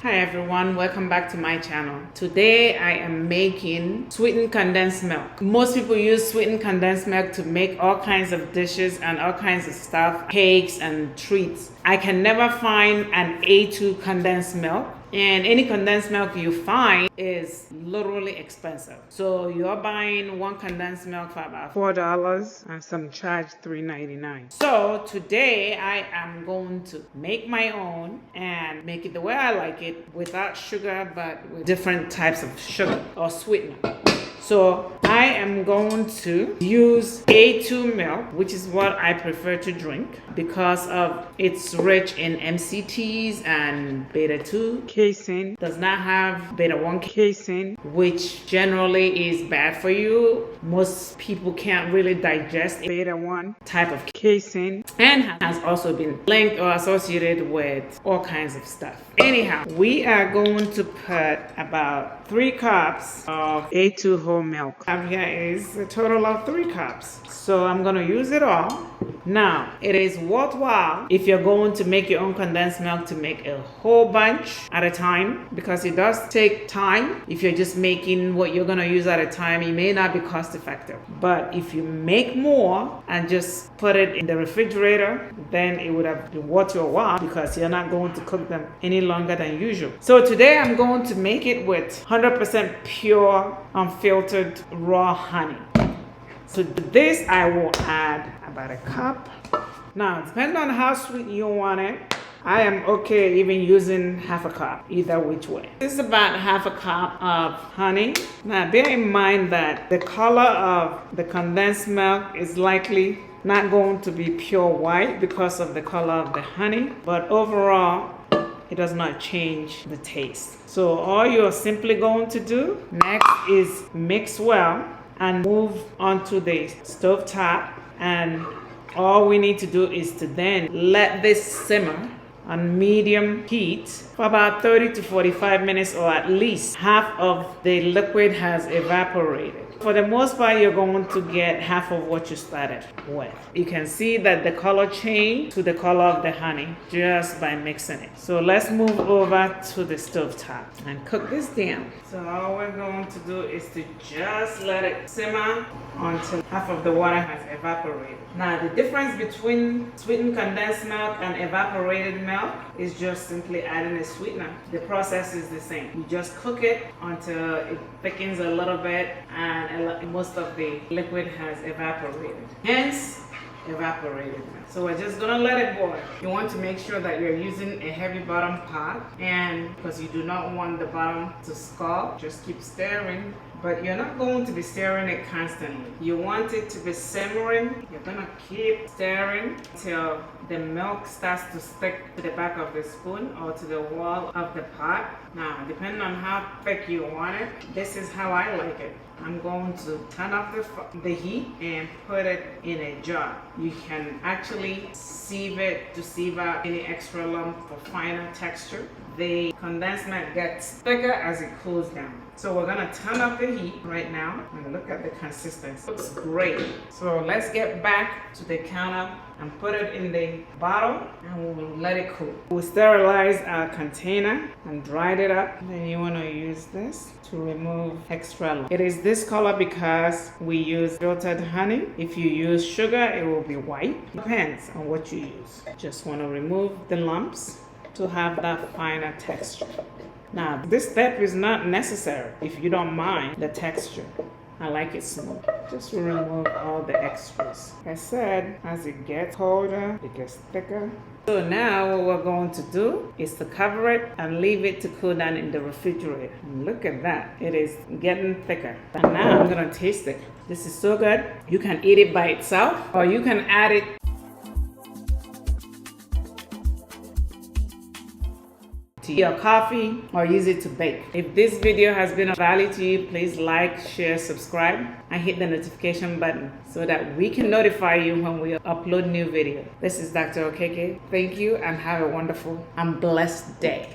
Hi everyone, welcome back to my channel. Today I am making sweetened condensed milk. Most people use sweetened condensed milk to make all kinds of dishes and all kinds of stuff, cakes and treats. I can never find an A2 condensed milk, and any condensed milk you find is literally expensive. So you're buying one condensed milk for about $4 and some charge $3.99. So today I am going to make my own and make it the way I like it, without sugar but with different types of sugar or sweetener. So I am going to use A2 milk, which is what I prefer to drink because of it's rich in MCTs and beta-2 casein. Does not have beta-1 casein, which generally is bad for you. Most people can't really digest beta-1 type of casein, and has also been linked or associated with all kinds of stuff. Anyhow, we are going to put about 3 cups of A2 whole milk. Here is a total of 3 cups. So I'm going to use it all. Now, it is worthwhile if you're going to make your own condensed milk to make a whole bunch at a time, because it does take time. If you're just making what you're going to use at a time, it may not be cost effective. But if you make more and just put it in the refrigerator, then it would have been worth your while because you're not going to cook them any longer than usual. So today I'm going to make it with 100% pure unfiltered raw honey. So to this I will add about a cup. Now, depending on how sweet you want it, I am okay even using half a cup, either which way. This is about half a cup of honey. Now, bear in mind that the color of the condensed milk is likely not going to be pure white because of the color of the honey, but overall, it does not change the taste. So all you're simply going to do next is mix well and move onto the stove top, and all we need to do is to then let this simmer on medium heat for about 30 to 45 minutes, or at least half of the liquid has evaporated. For the most part, you're going to get half of what you started with. You can see that the color changed to the color of the honey just by mixing it. So let's move over to the stove top and cook this down. So all we're going to do is to just let it simmer until half of the water has evaporated. Now, the difference between sweetened condensed milk and evaporated milk is just simply adding a sweetener. The process is the same. You just cook it until it thickens a little bit and most of the liquid has evaporated. Hence, evaporated milk. So we're just gonna let it boil. You want to make sure that you're using a heavy bottom pot, and because you do not want the bottom to scald, just keep stirring. But you're not going to be stirring it constantly. You want it to be simmering. You're gonna keep stirring until the milk starts to stick to the back of the spoon or to the wall of the pot. Now, depending on how thick you want it, this is how I like it. I'm going to turn off the heat and put it in a jar. You can actually sieve it to sieve out any extra lump for finer texture. The condensed milk gets thicker as it cools down. So we're gonna turn up the heat right now and look at the consistency. Looks great. So let's get back to the counter and put it in the bottle, and we'll let it cool. We'll sterilize our container and dried it up. Then you wanna use this to remove extra lump. It is this color because we use filtered honey. If you use sugar, it will be white. Depends on what you use. Just wanna remove the lumps to have that finer texture. Now, this step is not necessary if you don't mind the texture. I like it smooth. Just remove all the extras. Like I said, as it gets colder, it gets thicker. So now what we're going to do is to cover it and leave it to cool down in the refrigerator. And look at that. It is getting thicker. And now I'm gonna taste it. This is so good. You can eat it by itself, or you can add it to your coffee or use it to bake. If this video has been of value to you, please like, share, subscribe, and hit the notification button so that we can notify you when we upload new videos. This is Dr. Okeke. Thank you and have a wonderful and blessed day.